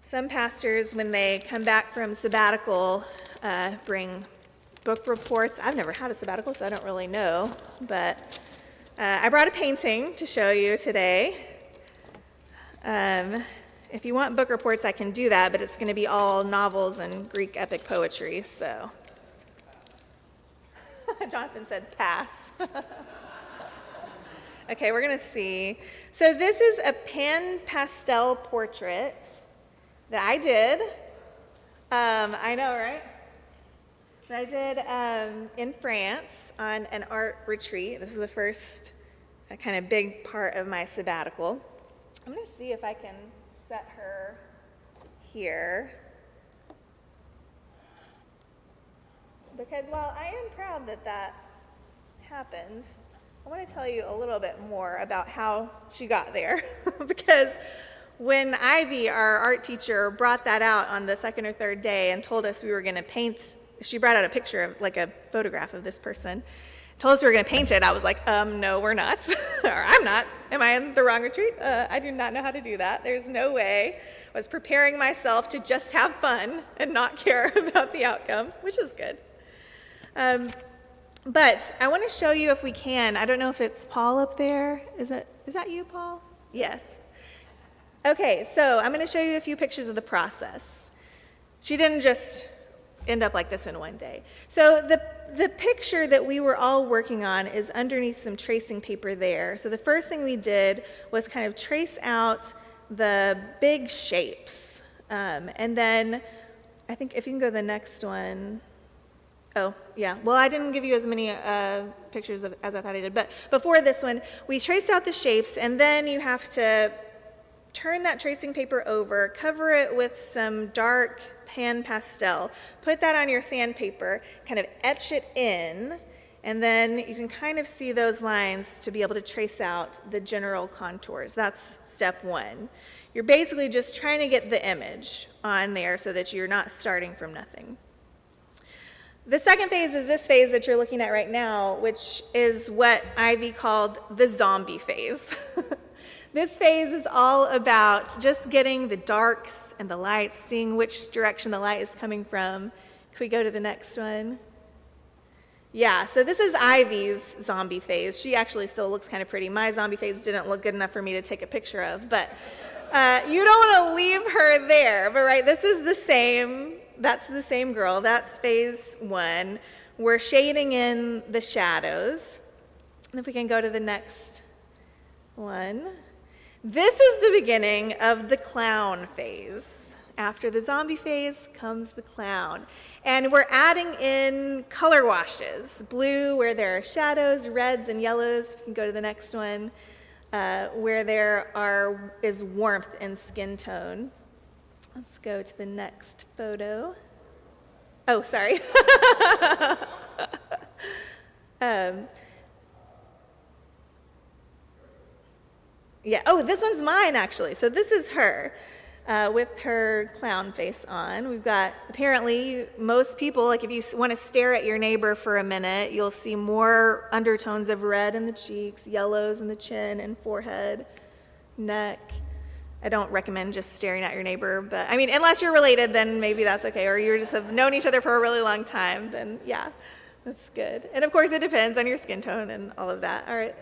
Some pastors, when they come back from sabbatical, bring book reports. I've never had a sabbatical, so I don't really know, but I brought a painting to show you today. If you want book reports, I can do that, but it's going to be all novels and Greek epic poetry, so. Jonathan said pass. Okay, we're going to see. So this is a pan pastel portrait that I did. I know, right? That I did in France on an art retreat. This is the first kind of big part of my sabbatical. I'm going to see if I can set her here. Because while I am proud that that happened, I want to tell you a little bit more about how she got there. Because when Ivy, our art teacher, brought that out on the second or third day and told us we were going to paint, she brought out a picture of, like a photograph of this person, told us we were going to paint it, I was like, no, we're not. Or I'm not. Am I in the wrong retreat? I do not know how to do that. There's no way. I was preparing myself to just have fun and not care about the outcome, which is good. But I want to show you if we can. I don't know if it's Paul up there. Is that you, Paul? Yes. Okay, so I'm going to show you a few pictures of the process. She didn't just end up like this in one day. So the picture that we were all working on is underneath some tracing paper there. So the first thing we did was kind of trace out the big shapes. And then I think if you can go to the next one. Oh, yeah. Well, I didn't give you as many pictures as I thought I did. But before this one, we traced out the shapes, and then you have to turn that tracing paper over, cover it with some dark pan pastel, put that on your sandpaper, kind of etch it in, and then you can kind of see those lines to be able to trace out the general contours. That's step one. You're basically just trying to get the image on there so that you're not starting from nothing. The second phase is this phase that you're looking at right now, which is what Ivy called the zombie phase. This phase is all about just getting the darks and the lights, seeing which direction the light is coming from. Can we go to the next one? Yeah, so this is Ivy's zombie phase. She actually still looks kind of pretty. My zombie phase didn't look good enough for me to take a picture of, but you don't want to leave her there. But right, this is the same. That's the same girl. That's phase one. We're shading in the shadows. And if we can go to the next one. This is the beginning of the clown phase. After the zombie phase comes the clown. And we're adding in color washes. Blue where there are shadows, reds and yellows. We can go to the next one. Where there is warmth and skin tone. Let's go to the next photo. Oh, sorry. Yeah, oh, this one's mine, actually. So this is her with her clown face on. We've got, apparently, most people, like if you want to stare at your neighbor for a minute, you'll see more undertones of red in the cheeks, yellows in the chin and forehead, neck. I don't recommend just staring at your neighbor, but I mean, unless you're related, then maybe that's okay. Or you just have known each other for a really long time, then yeah, that's good. And of course, it depends on your skin tone and all of that. All right.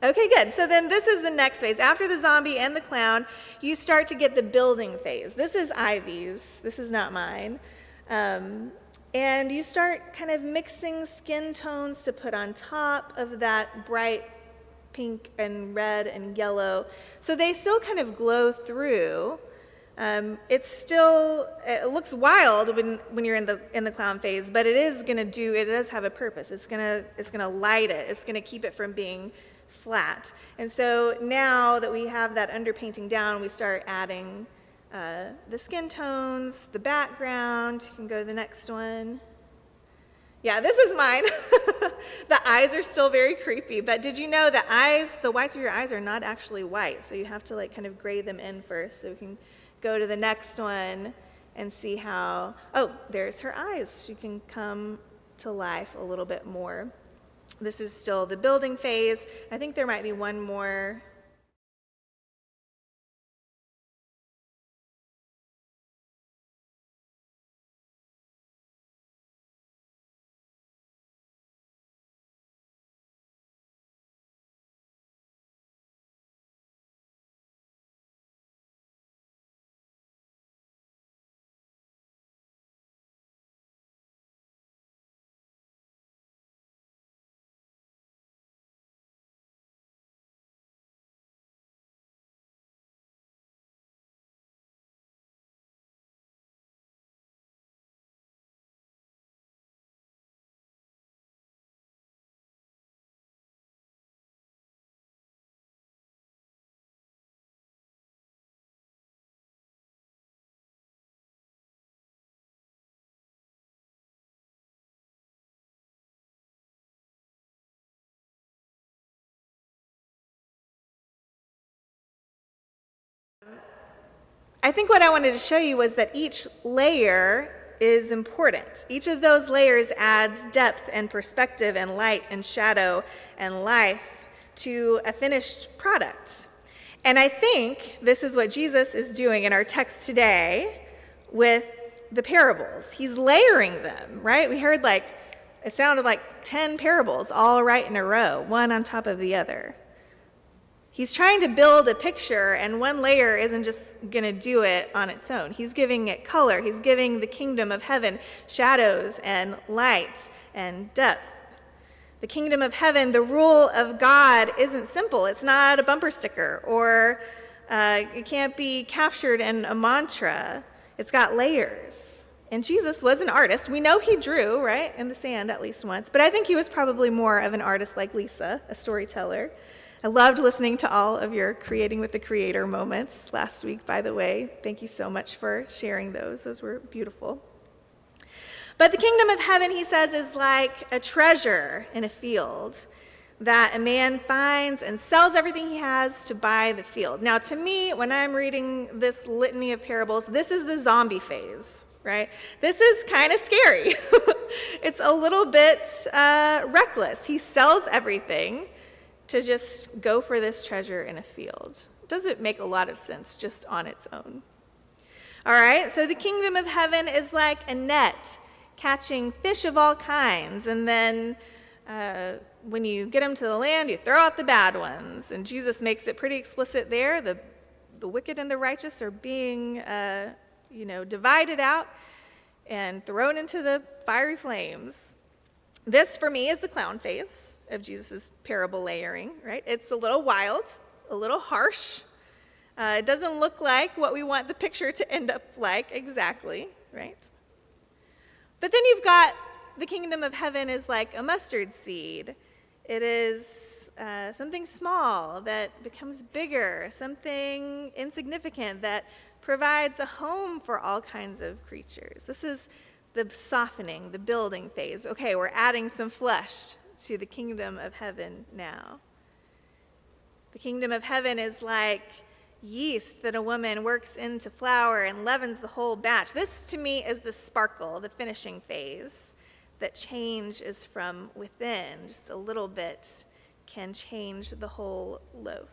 Okay, good. So then this is the next phase. After the zombie and the clown, you start to get the building phase. This is Ivy's. This is not mine. And you start kind of mixing skin tones to put on top of that bright pink and red and yellow. So they still kind of glow through. It looks wild when you're in the clown phase, but it does have a purpose. It's gonna light it. It's gonna keep it from being flat. And so now that we have that underpainting down, we start adding the skin tones, the background. You can go to the next one. Yeah, this is mine. The eyes are still very creepy, but did you know the whites of your eyes are not actually white, so you have to like kind of gray them in first. So we can go to the next one and see how, oh, there's her eyes. She can come to life a little bit more. This is still the building phase. I think there might be one more I think what I wanted to show you was that each layer is important. Each of those layers adds depth and perspective and light and shadow and life to a finished product. And I think this is what Jesus is doing in our text today with the parables. He's layering them, right? We heard it sounded like 10 parables all right in a row, one on top of the other. He's trying to build a picture, and one layer isn't just going to do it on its own. He's giving it color. He's giving the kingdom of heaven shadows and light and depth. The kingdom of heaven, the rule of God, isn't simple. It's not a bumper sticker, or it can't be captured in a mantra. It's got layers. And Jesus was an artist. We know he drew, right, in the sand at least once. But I think he was probably more of an artist like Lisa, a storyteller. I loved listening to all of your Creating with the Creator moments last week, by the way. Thank you so much for sharing those. Those were beautiful. But the kingdom of heaven, he says, is like a treasure in a field that a man finds and sells everything he has to buy the field. Now, to me, when I'm reading this litany of parables, this is the zombie phase, right? This is kind of scary. It's a little bit reckless. He sells everything to just go for this treasure in a field. Doesn't make a lot of sense just on its own. All right, so the kingdom of heaven is like a net catching fish of all kinds, and then when you get them to the land, you throw out the bad ones. And Jesus makes it pretty explicit there. The wicked and the righteous are being divided out and thrown into the fiery flames. This, for me, is the clown phase of Jesus' parable layering, right? It's a little wild, a little harsh. It doesn't look like what we want the picture to end up like exactly, right? But then you've got the kingdom of heaven is like a mustard seed. It is something small that becomes bigger, something insignificant that provides a home for all kinds of creatures. This is the softening, the building phase. Okay, we're adding some flesh to the kingdom of heaven now. The kingdom of heaven is like yeast that a woman works into flour and leavens the whole batch. This, to me, is the sparkle, the finishing phase, that change is from within. Just a little bit can change the whole loaf.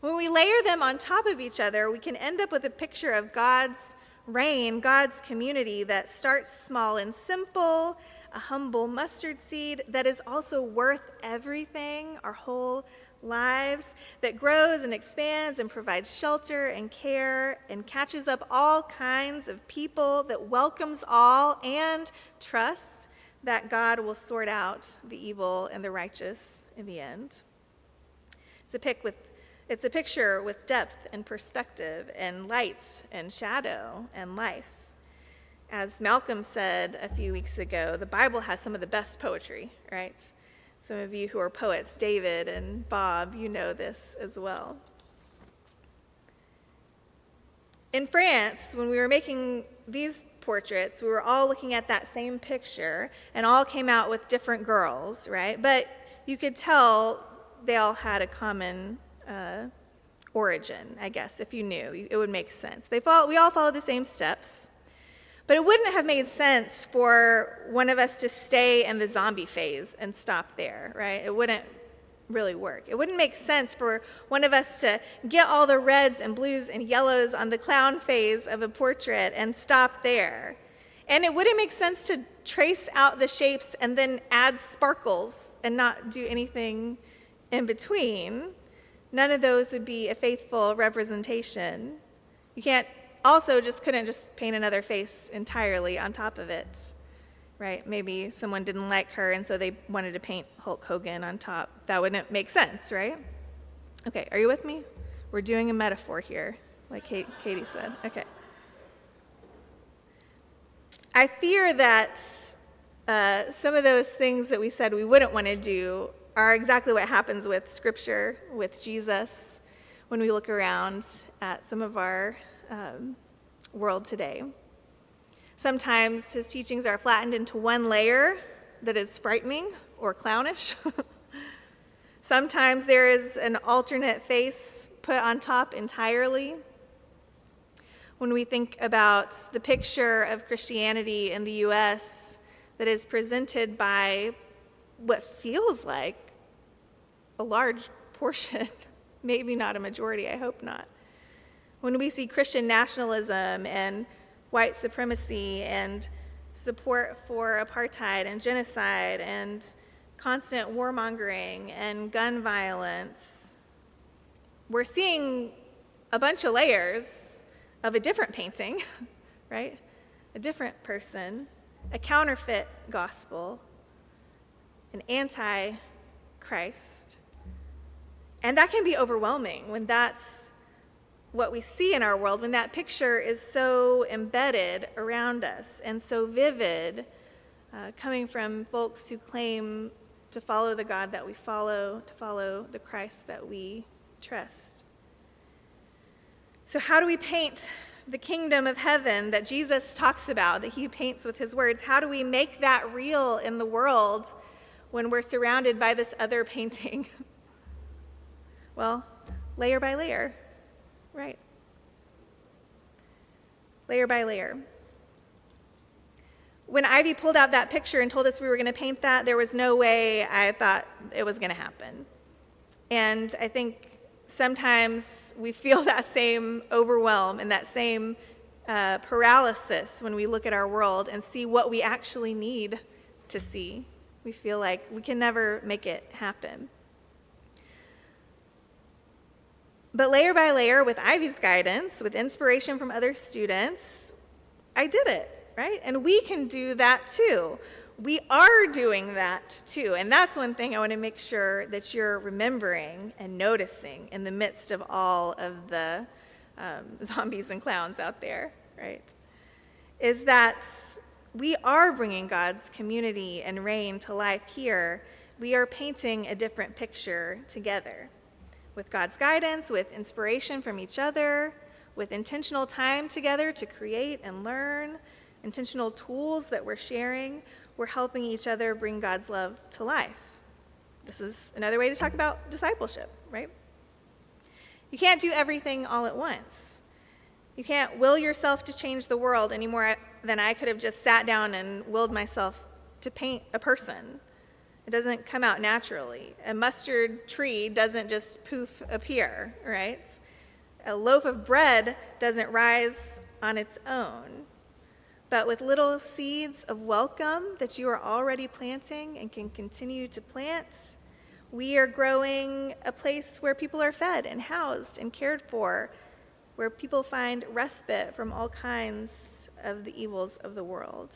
When we layer them on top of each other, we can end up with a picture of God's reign, God's community that starts small and simple, a humble mustard seed that is also worth everything, our whole lives, that grows and expands and provides shelter and care and catches up all kinds of people, that welcomes all and trusts that God will sort out the evil and the righteous in the end. It's a picture with depth and perspective and light and shadow and life. As Malcolm said a few weeks ago, the Bible has some of the best poetry, right? Some of you who are poets, David and Bob, you know this as well. In France, when we were making these portraits, we were all looking at that same picture and all came out with different girls, right? But you could tell they all had a common origin, I guess. If you knew, it would make sense. We all followed the same steps. But it wouldn't have made sense for one of us to stay in the zombie phase and stop there, right? It wouldn't really work. It wouldn't make sense for one of us to get all the reds and blues and yellows on the clown phase of a portrait and stop there. And it wouldn't make sense to trace out the shapes and then add sparkles and not do anything in between. None of those would be a faithful representation. You couldn't just paint another face entirely on top of it, right? Maybe someone didn't like her and so they wanted to paint Hulk Hogan on top. That wouldn't make sense, right? Okay, are you with me? We're doing a metaphor here, like Katie said. Okay. I fear that some of those things that we said we wouldn't want to do are exactly what happens with Scripture, with Jesus, when we look around at some of our world today. Sometimes his teachings are flattened into one layer that is frightening or clownish. Sometimes there is an alternate face put on top entirely. When we think about the picture of Christianity in the U.S. that is presented by what feels like a large portion, maybe not a majority, I hope not. When we see Christian nationalism and white supremacy and support for apartheid and genocide and constant warmongering and gun violence, we're seeing a bunch of layers of a different painting, right? A different person, a counterfeit gospel, an anti-Christ. And that can be overwhelming when that's what we see in our world, when that picture is so embedded around us and so vivid, coming from folks who claim to follow the God that we follow, to follow the Christ that we trust. So how do we paint the kingdom of heaven that Jesus talks about, that he paints with his words? How do we make that real in the world when we're surrounded by this other painting? Well, layer by layer, right? Layer by layer. When Ivy pulled out that picture and told us we were going to paint that, there was no way I thought it was going to happen. And I think sometimes we feel that same overwhelm and that same paralysis when we look at our world and see what we actually need to see. We feel like we can never make it happen. But layer by layer, with Ivy's guidance, with inspiration from other students, I did it, right? And we can do that too. We are doing that too. And that's one thing I want to make sure that you're remembering and noticing in the midst of all of the zombies and clowns out there, right? Is that we are bringing God's community and reign to life here. We are painting a different picture together. With God's guidance, with inspiration from each other, with intentional time together to create and learn, intentional tools that we're sharing, we're helping each other bring God's love to life. This is another way to talk about discipleship, right? You can't do everything all at once. You can't will yourself to change the world any more than I could have just sat down and willed myself to paint a person. It doesn't come out naturally. A mustard tree doesn't just poof appear, right? A loaf of bread doesn't rise on its own. But with little seeds of welcome that you are already planting and can continue to plant, we are growing a place where people are fed and housed and cared for, where people find respite from all kinds of the evils of the world.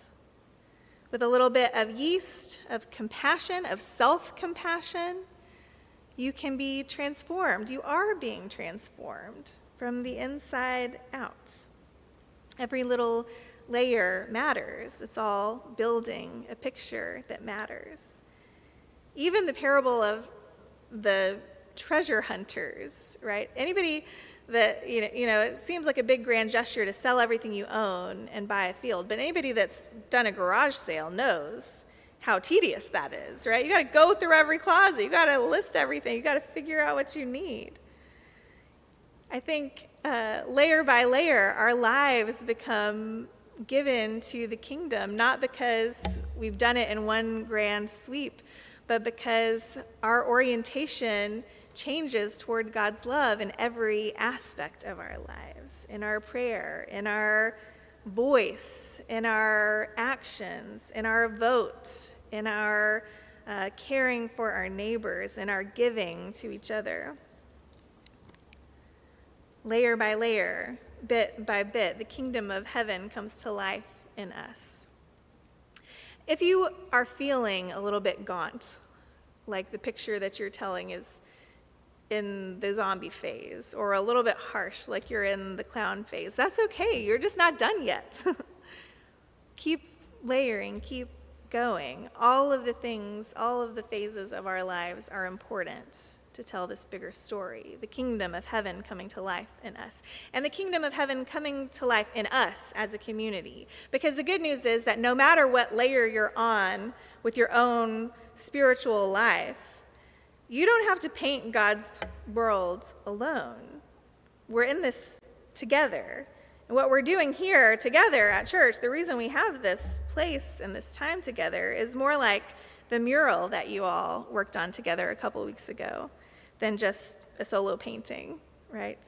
With a little bit of yeast, of compassion, of self-compassion, you can be transformed. You are being transformed from the inside out. Every little layer matters. It's all building a picture that matters. Even the parable of the treasure hunters, right? Anybody that, you know, it seems like a big grand gesture to sell everything you own and buy a field, but anybody that's done a garage sale knows how tedious that is, right? You got to go through every closet. You got to list everything. You got to figure out what you need. I think layer by layer, our lives become given to the kingdom, not because we've done it in one grand sweep, but because our orientation changes toward God's love in every aspect of our lives, in our prayer, in our voice, in our actions, in our vote, in our caring for our neighbors, in our giving to each other. Layer by layer, bit by bit, the kingdom of heaven comes to life in us. If you are feeling a little bit gaunt, like the picture that you're telling is in the zombie phase, or a little bit harsh, like you're in the clown phase, that's okay. You're just not done yet. Keep layering, keep going. All of the things, all of the phases of our lives are important to tell this bigger story, the kingdom of heaven coming to life in us, and the kingdom of heaven coming to life in us as a community. Because the good news is that no matter what layer you're on with your own spiritual life, you don't have to paint God's world alone. We're in this together. And what we're doing here together at church, the reason we have this place and this time together is more like the mural that you all worked on together a couple weeks ago than just a solo painting, right?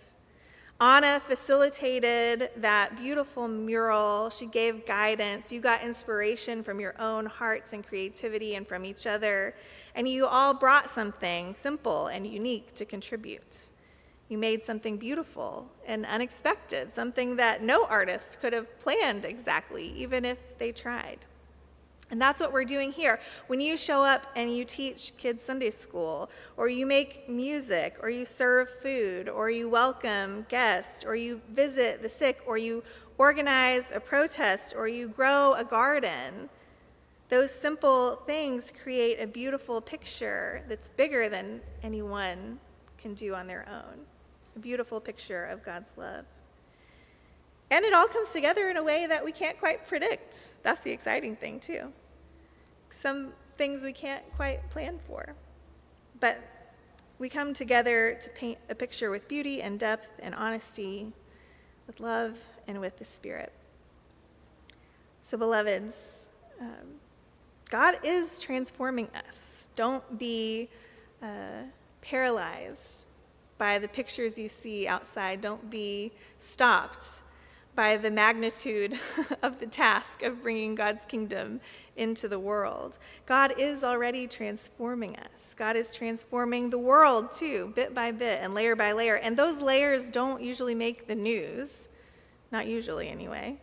Anna facilitated that beautiful mural. She gave guidance. You got inspiration from your own hearts and creativity and from each other. And you all brought something simple and unique to contribute. You made something beautiful and unexpected, something that no artist could have planned exactly, even if they tried. And that's what we're doing here. When you show up and you teach kids Sunday school, or you make music, or you serve food, or you welcome guests, or you visit the sick, or you organize a protest, or you grow a garden, those simple things create a beautiful picture that's bigger than anyone can do on their own. A beautiful picture of God's love. And it all comes together in a way that we can't quite predict. That's the exciting thing, too. Some things we can't quite plan for. But we come together to paint a picture with beauty and depth and honesty, with love and with the Spirit. So, beloveds, God is transforming us. Don't be paralyzed by the pictures you see outside. Don't be stopped by the magnitude of the task of bringing God's kingdom into the world. God is already transforming us. God is transforming the world too, bit by bit and layer by layer. And those layers don't usually make the news, not usually anyway.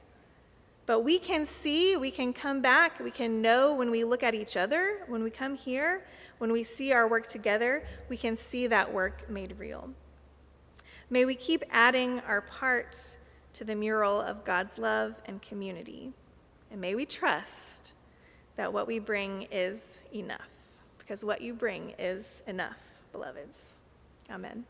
But we can see, we can come back, we can know when we look at each other, when we come here, when we see our work together, we can see that work made real. May we keep adding our parts to the mural of God's love and community. And may we trust that what we bring is enough, because what you bring is enough, beloveds. Amen.